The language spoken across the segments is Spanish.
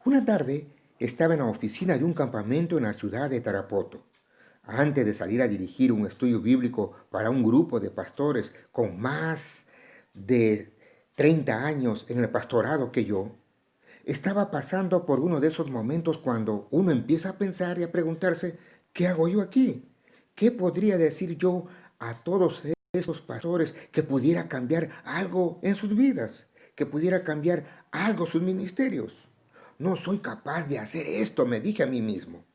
Una tarde estaba en la oficina de un campamento en la ciudad de Tarapoto. Antes de salir a dirigir un estudio bíblico para un grupo de pastores con más de 30 años en el pastorado que yo, estaba pasando por uno de esos momentos cuando uno empieza a pensar y a preguntarse, ¿qué hago yo aquí? ¿Qué podría decir yo a todos esos pastores que pudiera cambiar algo en sus vidas? Que pudiera cambiar algo sus ministerios. No soy capaz de hacer esto, me dije a mí mismo.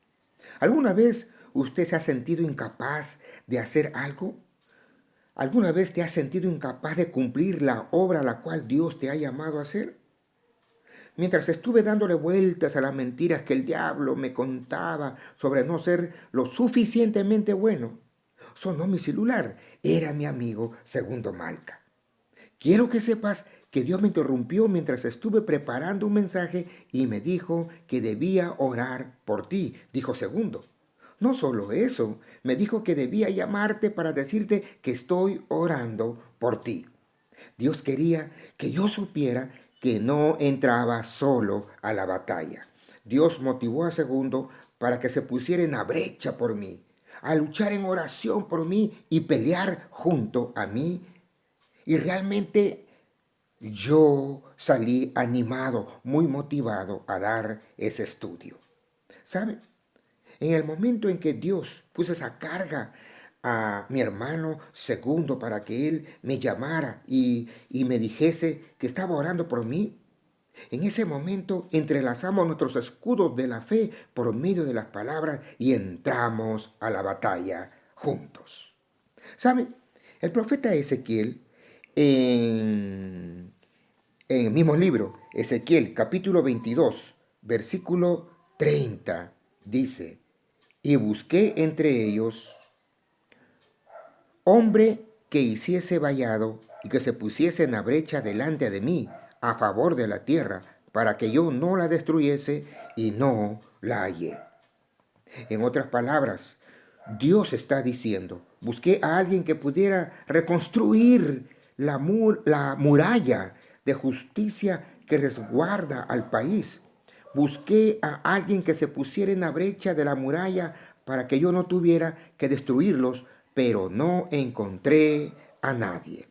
¿Alguna vez usted se ha sentido incapaz de hacer algo? ¿Alguna vez te has sentido incapaz de cumplir la obra a la cual Dios te ha llamado a hacer? Mientras estuve dándole vueltas a las mentiras que el diablo me contaba sobre no ser lo suficientemente bueno, sonó mi celular. Era mi amigo Segundo Malca. Quiero que sepas que Dios me interrumpió mientras estuve preparando un mensaje y me dijo que debía orar por ti, dijo Segundo. No solo eso, me dijo que debía llamarte para decirte que estoy orando por ti. Dios quería que yo supiera que no entraba solo a la batalla. Dios motivó a Segundo para que se pusiera en la brecha por mí, a luchar en oración por mí y pelear junto a mí. Y realmente yo salí animado, muy motivado a dar ese estudio. ¿Sabe? En el momento en que Dios puso esa carga a mi hermano Segundo para que él me llamara y me dijese que estaba orando por mí, en ese momento entrelazamos nuestros escudos de la fe por medio de las palabras y entramos a la batalla juntos. ¿Saben? El profeta Ezequiel, en, en el mismo libro, Ezequiel capítulo 22, versículo 30, dice, y busqué entre ellos hombre que hiciese vallado y que se pusiese en la brecha delante de mí a favor de la tierra, para que yo no la destruyese y no la hallé. En otras palabras, Dios está diciendo, busqué a alguien que pudiera reconstruir la muralla de justicia que resguarda al país. Busqué a alguien que se pusiera en la brecha de la muralla para que yo no tuviera que destruirlos, pero no encontré a nadie.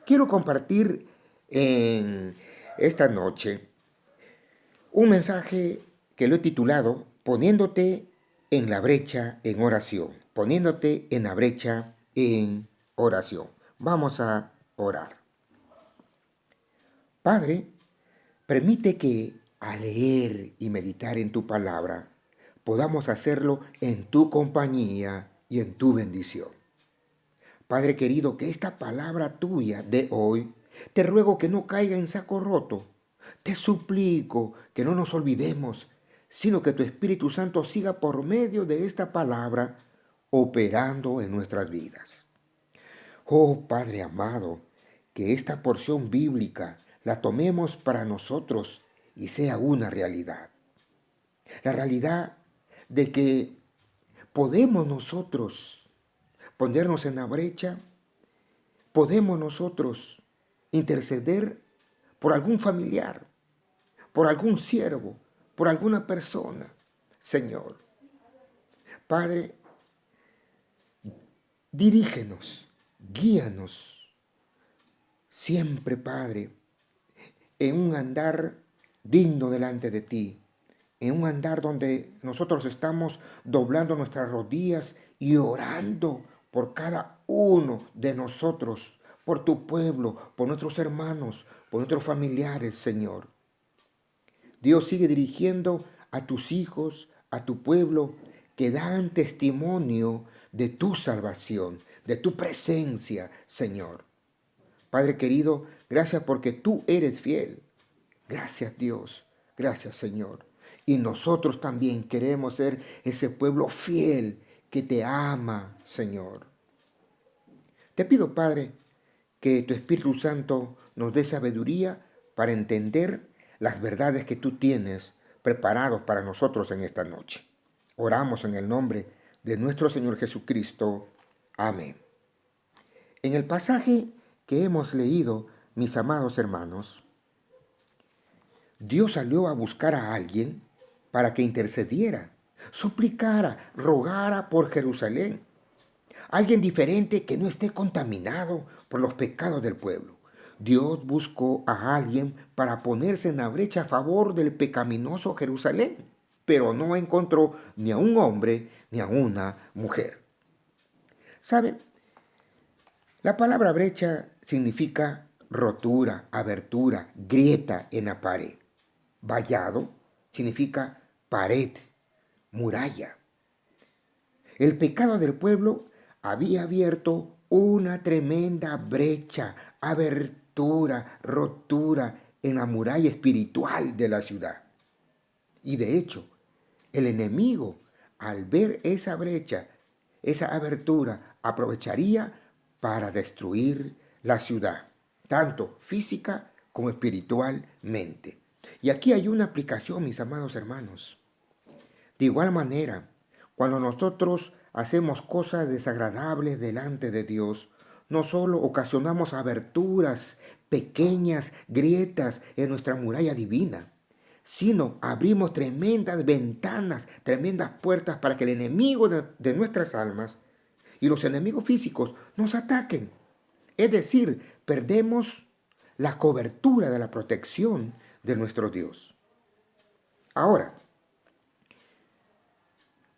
Quiero compartir en esta noche un mensaje que lo he titulado Poniéndote en la brecha en oración. Poniéndote en la brecha en oración. Vamos a orar. Padre, permite que al leer y meditar en tu palabra podamos hacerlo en tu compañía y en tu bendición. Padre querido, que esta palabra tuya de hoy, te ruego que no caiga en saco roto. Te suplico que no nos olvidemos, sino que tu Espíritu Santo siga por medio de esta palabra operando en nuestras vidas. Oh Padre amado, que esta porción bíblica la tomemos para nosotros y sea una realidad. La realidad de que podemos nosotros ponernos en la brecha. Podemos nosotros interceder por algún familiar, por algún siervo, por alguna persona. Señor, Padre, dirígenos, guíanos siempre, Padre, en un andar digno delante de ti, en un andar donde nosotros estamos doblando nuestras rodillas y orando por cada uno de nosotros, por tu pueblo, por nuestros hermanos, por nuestros familiares, Señor. Dios sigue dirigiendo a tus hijos, a tu pueblo, que dan testimonio de tu salvación, de tu presencia, Señor. Padre querido, gracias porque tú eres fiel. Gracias Dios, gracias Señor. Y nosotros también queremos ser ese pueblo fiel que te ama, Señor. Te pido, Padre, que tu Espíritu Santo nos dé sabiduría para entender las verdades que tú tienes preparados para nosotros en esta noche. Oramos en el nombre de nuestro Señor Jesucristo. Amén. En el pasaje que hemos leído, mis amados hermanos, Dios salió a buscar a alguien para que intercediera, suplicara, rogara por Jerusalén. Alguien diferente que no esté contaminado por los pecados del pueblo. Dios buscó a alguien para ponerse en la brecha a favor del pecaminoso Jerusalén, pero no encontró ni a un hombre ni a una mujer. ¿Sabe? La palabra brecha significa rotura, abertura, grieta en la pared. Vallado significa pared, muralla. El pecado del pueblo había abierto una tremenda brecha, abertura, rotura en la muralla espiritual de la ciudad. Y de hecho, el enemigo, al ver esa brecha, esa abertura, aprovecharía para destruir la ciudad, tanto física como espiritualmente. Y aquí hay una aplicación, mis amados hermanos. De igual manera, cuando nosotros hacemos cosas desagradables delante de Dios, no solo ocasionamos aberturas, pequeñas grietas en nuestra muralla divina, sino abrimos tremendas ventanas, tremendas puertas para que el enemigo de nuestras almas y los enemigos físicos nos ataquen. Es decir, perdemos la cobertura de la protección de nuestro Dios. Ahora,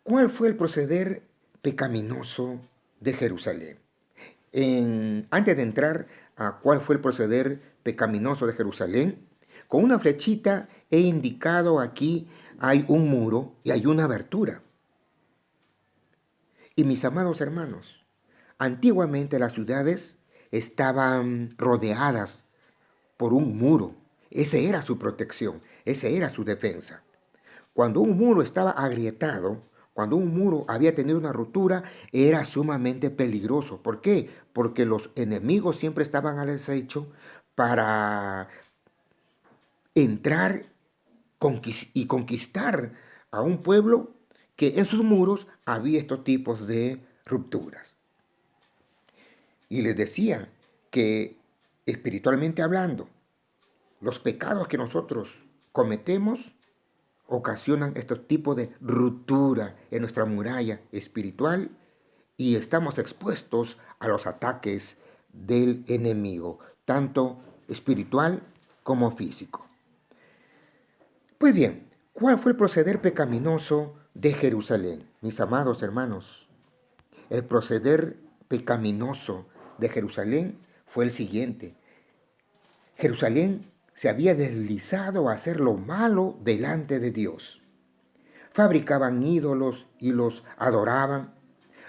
¿cuál fue el proceder pecaminoso de Jerusalén? Antes de entrar a cuál fue el proceder pecaminoso de Jerusalén, con una flechita he indicado aquí hay un muro y hay una abertura. Y mis amados hermanos, antiguamente las ciudades estaban rodeadas por un muro. Ese era su protección, ese era su defensa. Cuando un muro estaba agrietado, cuando un muro había tenido una ruptura, era sumamente peligroso. ¿Por qué? Porque los enemigos siempre estaban al acecho para entrar y conquistar a un pueblo que en sus muros había estos tipos de rupturas. Y les decía que espiritualmente hablando, los pecados que nosotros cometemos ocasionan estos tipos de ruptura en nuestra muralla espiritual y estamos expuestos a los ataques del enemigo, tanto espiritual como físico. Pues bien, ¿cuál fue el proceder pecaminoso de Jerusalén? Mis amados hermanos, el proceder pecaminoso de Jerusalén fue el siguiente. Jerusalén se había deslizado a hacer lo malo delante de Dios. Fabricaban ídolos y los adoraban.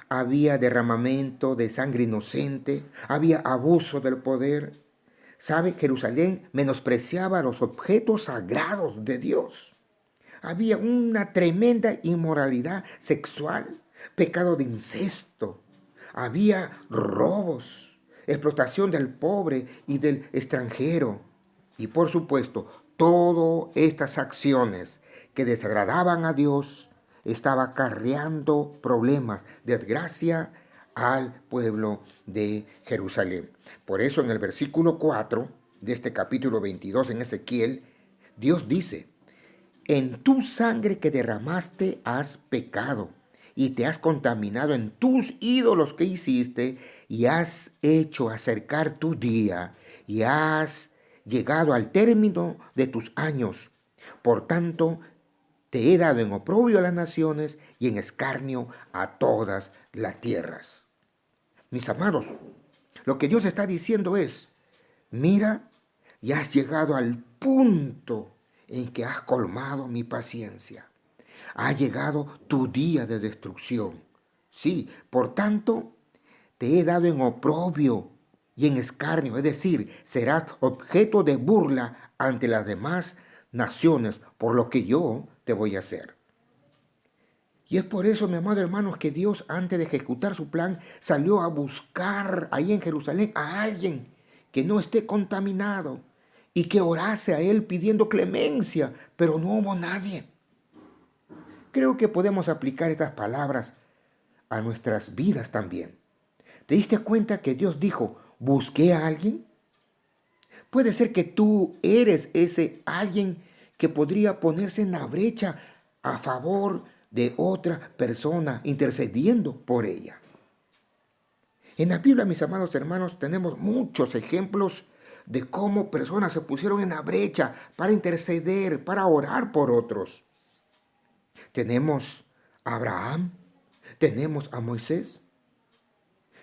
Había derramamiento de sangre inocente. Había abuso del poder. ¿Sabe? Jerusalén menospreciaba los objetos sagrados de Dios. Había una tremenda inmoralidad sexual, pecado de incesto. Había robos, explotación del pobre y del extranjero. Y por supuesto, todas estas acciones que desagradaban a Dios estaban acarreando problemas, desgracia al pueblo de Jerusalén. Por eso en el versículo 4 de este capítulo 22 en Ezequiel, Dios dice: en tu sangre que derramaste has pecado y te has contaminado en tus ídolos que hiciste y has hecho acercar tu día y has llegado al término de tus años. Por tanto, te he dado en oprobio a las naciones y en escarnio a todas las tierras. Mis amados, lo que Dios está diciendo es: mira, ya has llegado al punto en que has colmado mi paciencia. Ha llegado tu día de destrucción. Sí, por tanto, te he dado en oprobio y en escarnio, es decir, serás objeto de burla ante las demás naciones por lo que yo te voy a hacer. Y es por eso, mi amado hermanos, que Dios, antes de ejecutar su plan, salió a buscar ahí en Jerusalén a alguien que no esté contaminado y que orase a él pidiendo clemencia, pero no hubo nadie. Creo que podemos aplicar estas palabras a nuestras vidas también. ¿Te diste cuenta que Dios dijo, busqué a alguien? Puede ser que tú eres ese alguien que podría ponerse en la brecha a favor de otra persona, intercediendo por ella. En la Biblia, mis amados hermanos, tenemos muchos ejemplos de cómo personas se pusieron en la brecha para interceder, para orar por otros. Tenemos a Abraham, tenemos a Moisés.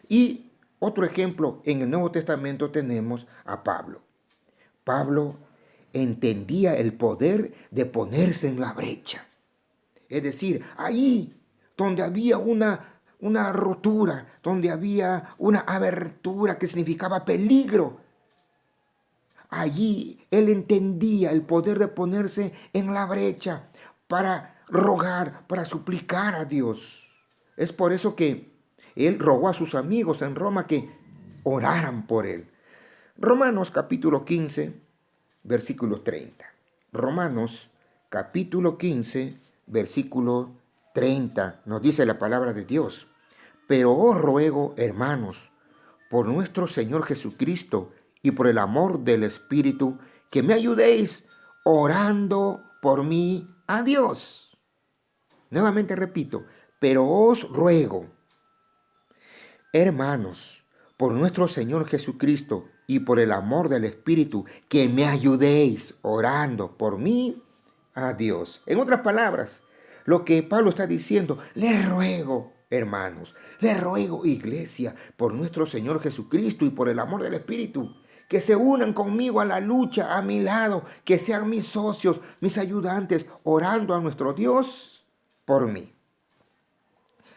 Y otro ejemplo, en el Nuevo Testamento tenemos a Pablo. Pablo entendía el poder de ponerse en la brecha. Es decir, ahí donde había una rotura, donde había una abertura que significaba peligro, allí él entendía el poder de ponerse en la brecha para rogar, para suplicar a Dios. Es por eso que él rogó a sus amigos en Roma que oraran por él. Romanos capítulo 15, versículo 30. Romanos capítulo 15, versículo 30. Nos dice la palabra de Dios. Pero os ruego, hermanos, por nuestro Señor Jesucristo y por el amor del Espíritu, que me ayudéis orando por mí a Dios. Nuevamente repito, pero os ruego, hermanos, por nuestro Señor Jesucristo y por el amor del Espíritu, que me ayudéis orando por mí a Dios. En otras palabras, lo que Pablo está diciendo, les ruego, hermanos, les ruego, iglesia, por nuestro Señor Jesucristo y por el amor del Espíritu, que se unan conmigo a la lucha, a mi lado, que sean mis socios, mis ayudantes, orando a nuestro Dios por mí.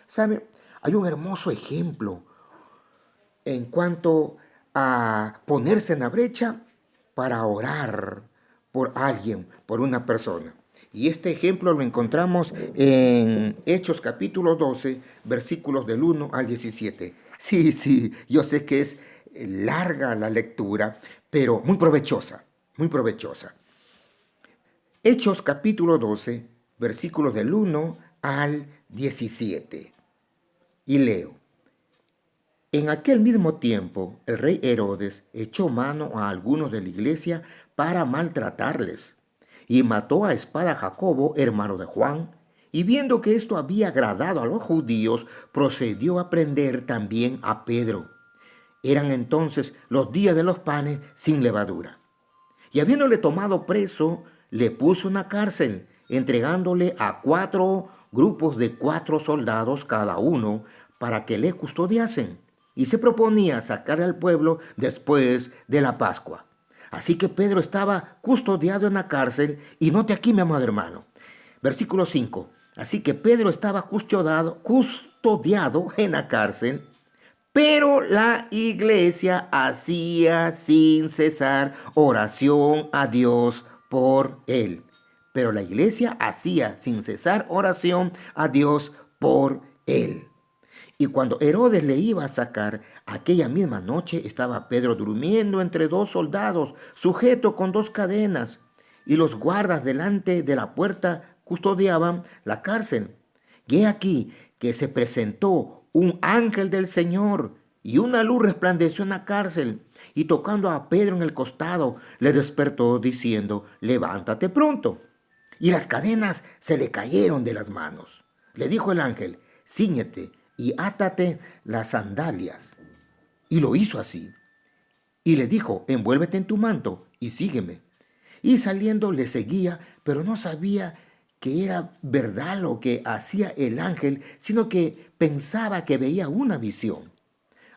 ¿Sabe? Hay un hermoso ejemplo en cuanto a ponerse en la brecha para orar por alguien, por una persona. Y este ejemplo lo encontramos en Hechos capítulo 12, versículos del 1 al 17. Sí, yo sé que es larga la lectura, pero muy provechosa, muy provechosa. Hechos capítulo 12, versículos del 1 al 17. Y leo. En aquel mismo tiempo, el rey Herodes echó mano a algunos de la iglesia para maltratarles, y mató a espada a Jacobo, hermano de Juan, y viendo que esto había agradado a los judíos, procedió a prender también a Pedro. Eran entonces los días de los panes sin levadura. Y habiéndole tomado preso, le puso en la cárcel, entregándole a 4 grupos de 4 soldados cada uno, para que le custodiasen. Y se proponía sacar al pueblo después de la Pascua. Así que Pedro estaba custodiado en la cárcel, y note aquí, mi amado hermano, versículo 5. Así que Pedro estaba custodiado en la cárcel, pero la iglesia hacía sin cesar oración a Dios por él. Pero la iglesia hacía sin cesar oración a Dios por él. Y cuando Herodes le iba a sacar, aquella misma noche estaba Pedro durmiendo entre 2 soldados, sujeto con 2 cadenas, y los guardas delante de la puerta custodiaban la cárcel. Y he aquí que se presentó un ángel del Señor, y una luz resplandeció en la cárcel, y tocando a Pedro en el costado, le despertó diciendo, levántate pronto. Y las cadenas se le cayeron de las manos. Le dijo el ángel, cíñete y átate las sandalias. Y lo hizo así. Y le dijo, envuélvete en tu manto y sígueme. Y saliendo le seguía, pero no sabía que era verdad lo que hacía el ángel, sino que pensaba que veía una visión.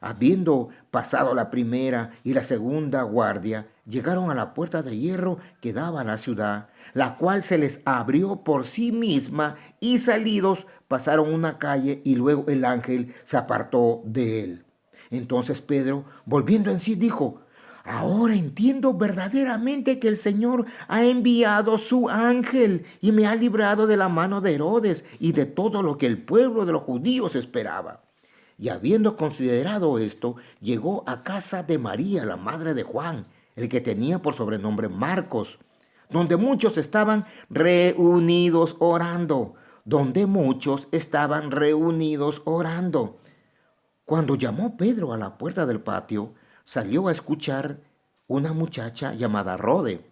Habiendo pasado la primera y la segunda guardia, llegaron a la puerta de hierro que daba a la ciudad, la cual se les abrió por sí misma, y salidos pasaron una calle, y luego el ángel se apartó de él. Entonces Pedro, volviendo en sí, dijo, ahora entiendo verdaderamente que el Señor ha enviado su ángel y me ha librado de la mano de Herodes y de todo lo que el pueblo de los judíos esperaba. Y habiendo considerado esto, llegó a casa de María, la madre de Juan, el que tenía por sobrenombre Marcos, donde muchos estaban reunidos orando. Cuando llamó Pedro a la puerta del patio, salió a escuchar una muchacha llamada Rode,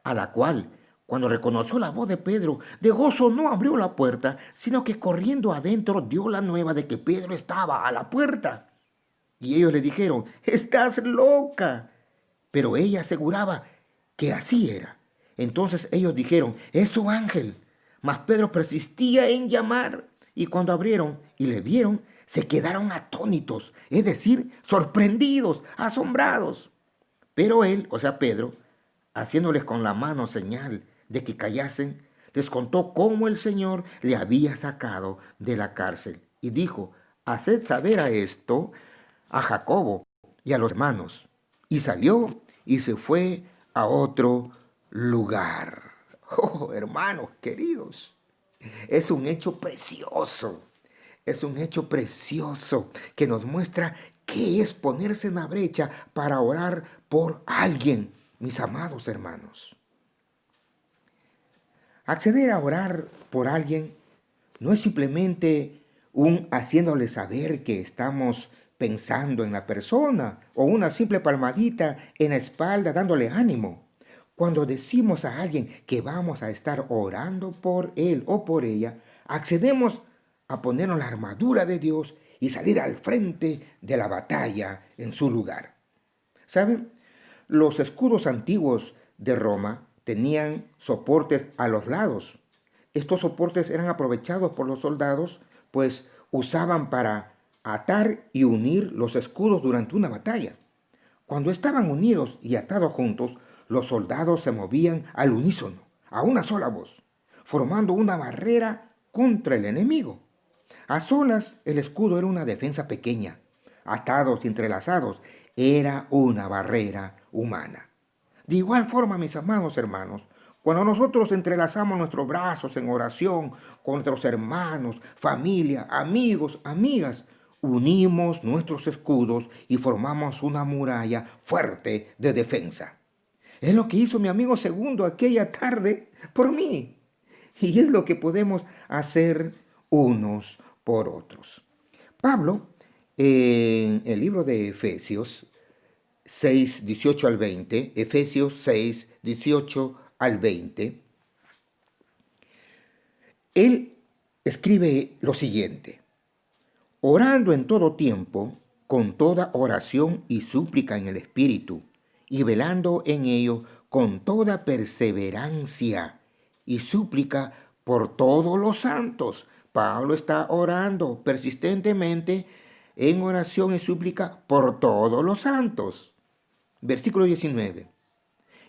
a la cual, Cuando reconoció la voz de Pedro, de gozo no abrió la puerta, sino que corriendo adentro dio la nueva de que Pedro estaba a la puerta. Y ellos le dijeron, estás loca. Pero ella aseguraba que así era. Entonces ellos dijeron, es su ángel. Mas Pedro persistía en llamar. Y cuando abrieron y le vieron, se quedaron atónitos, es decir, sorprendidos, asombrados. Pero él, o sea, Pedro, haciéndoles con la mano señal de que callasen, les contó cómo el Señor le había sacado de la cárcel. Y dijo, haced saber a esto a Jacobo y a los hermanos. Y salió y se fue a otro lugar. Oh, hermanos queridos, es un hecho precioso. Es un hecho precioso que nos muestra qué es ponerse en la brecha para orar por alguien, mis amados hermanos. Acceder a orar por alguien no es simplemente un haciéndole saber que estamos pensando en la persona o una simple palmadita en la espalda dándole ánimo. Cuando decimos a alguien que vamos a estar orando por él o por ella, accedemos a ponernos la armadura de Dios y salir al frente de la batalla en su lugar. ¿Saben? Los escudos antiguos de Roma tenían soportes a los lados. Estos soportes eran aprovechados por los soldados, pues usaban para atar y unir los escudos durante una batalla. Cuando estaban unidos y atados juntos, los soldados se movían al unísono, a una sola voz, formando una barrera contra el enemigo. A solas, el escudo era una defensa pequeña. Atados y entrelazados, era una barrera humana. De igual forma, mis amados hermanos, cuando nosotros entrelazamos nuestros brazos en oración con nuestros hermanos, familia, amigos, amigas, unimos nuestros escudos y formamos una muralla fuerte de defensa. Es lo que hizo mi amigo Segundo aquella tarde por mí. Y es lo que podemos hacer unos por otros. Pablo, en el libro de Efesios 6, 18 al 20, Efesios 6, 18 al 20, él escribe lo siguiente: orando en todo tiempo, con toda oración y súplica en el Espíritu, y velando en ello con toda perseverancia y súplica por todos los santos. Pablo está orando persistentemente en oración y súplica por todos los santos. Versículo 19.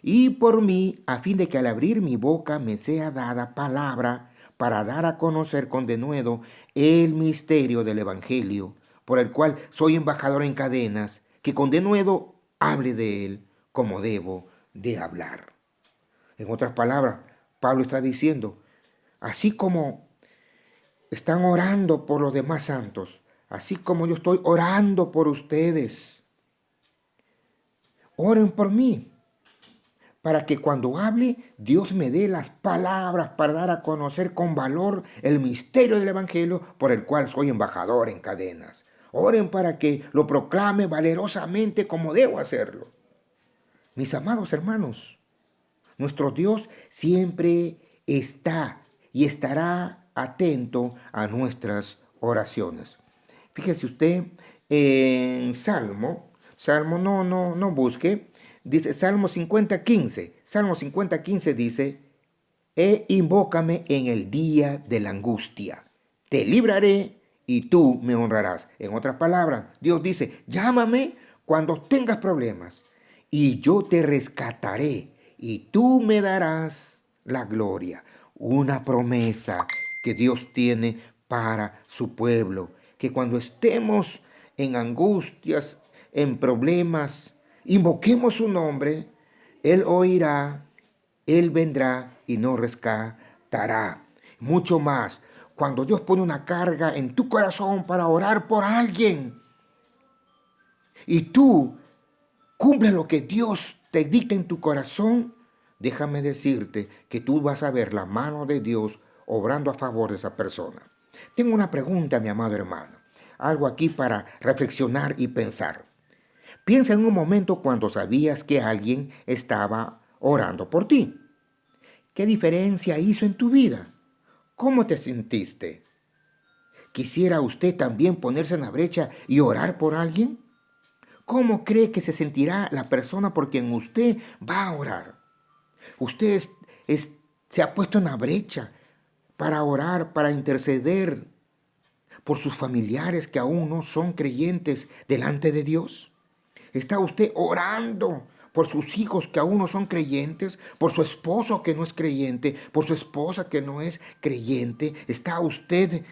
Y por mí, a fin de que al abrir mi boca me sea dada palabra para dar a conocer con denuedo el misterio del Evangelio, por el cual soy embajador en cadenas, que con denuedo hable de él como debo de hablar. En otras palabras, Pablo está diciendo, así como están orando por los demás santos, así como yo estoy orando por ustedes, oren por mí, para que cuando hable, Dios me dé las palabras para dar a conocer con valor el misterio del Evangelio por el cual soy embajador en cadenas. Oren para que lo proclame valerosamente como debo hacerlo. Mis amados hermanos, nuestro Dios siempre está y estará atento a nuestras oraciones. Fíjese usted en Salmo no busque, dice Salmo 50:15. Salmo 50:15 dice, invócame en el día de la angustia, te libraré y tú me honrarás. En otras palabras, Dios dice, llámame cuando tengas problemas y yo te rescataré y tú me darás la gloria. Una promesa que Dios tiene para su pueblo, que cuando estemos en angustias, en problemas, invoquemos su nombre, Él oirá, Él vendrá y nos rescatará. Mucho más, cuando Dios pone una carga en tu corazón para orar por alguien y tú cumples lo que Dios te dicta en tu corazón, déjame decirte que tú vas a ver la mano de Dios obrando a favor de esa persona. Tengo una pregunta, mi amado hermano. Algo aquí para reflexionar y pensar. Piensa en un momento cuando sabías que alguien estaba orando por ti. ¿Qué diferencia hizo en tu vida? ¿Cómo te sentiste? ¿Quisiera usted también ponerse en la brecha y orar por alguien? ¿Cómo cree que se sentirá la persona por quien usted va a orar? Usted se ha puesto en la brecha para orar, para interceder por sus familiares que aún no son creyentes delante de Dios. ¿Está usted orando por sus hijos que aún no son creyentes, por su esposo que no es creyente, por su esposa que no es creyente? ¿Está usted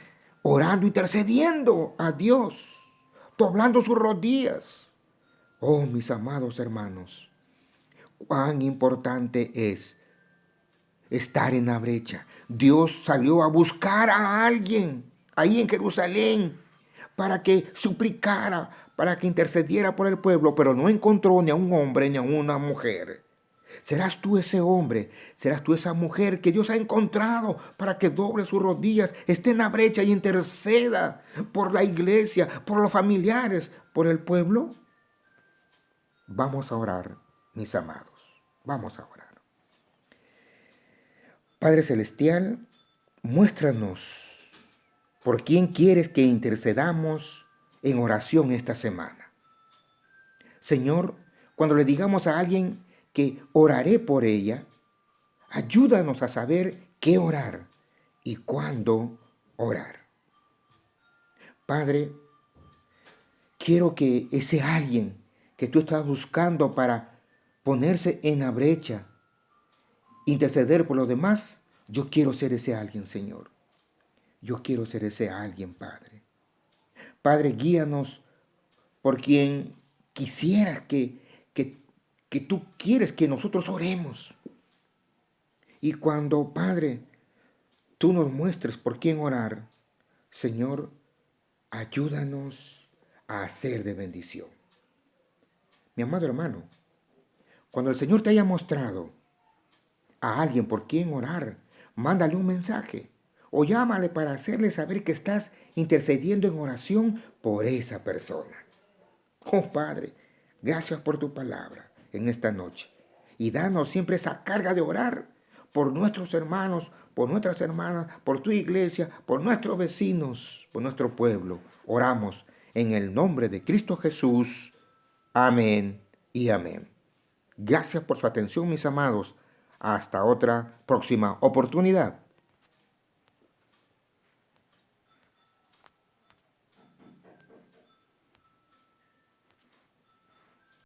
orando, intercediendo a Dios, doblando sus rodillas? Oh, mis amados hermanos, cuán importante es estar en la brecha. Dios salió a buscar a alguien ahí en Jerusalén para que suplicara, para que intercediera por el pueblo, pero no encontró ni a un hombre ni a una mujer. ¿Serás tú ese hombre? ¿Serás tú esa mujer que Dios ha encontrado para que doble sus rodillas, esté en la brecha y interceda por la iglesia, por los familiares, por el pueblo? Vamos a orar, mis amados. Vamos a orar. Padre Celestial, muéstranos por quién quieres que intercedamos en oración esta semana. Señor, cuando le digamos a alguien que oraré por ella, ayúdanos a saber qué orar y cuándo orar. Padre, quiero que ese alguien que tú estás buscando para ponerse en la brecha, interceder por los demás, yo quiero ser ese alguien, Señor. Yo quiero ser ese alguien, Padre. Padre, guíanos por quien quisieras que tú quieres que nosotros oremos. Y cuando, Padre, tú nos muestres por quién orar, Señor, ayúdanos a hacer de bendición. Mi amado hermano, cuando el Señor te haya mostrado a alguien por quien orar, mándale un mensaje o llámale para hacerle saber que estás intercediendo en oración por esa persona. Oh Padre, gracias por tu palabra en esta noche. Y danos siempre esa carga de orar por nuestros hermanos, por nuestras hermanas, por tu iglesia, por nuestros vecinos, por nuestro pueblo. Oramos en el nombre de Cristo Jesús. Amén y amén. Gracias por su atención, mis amados. Hasta otra próxima oportunidad.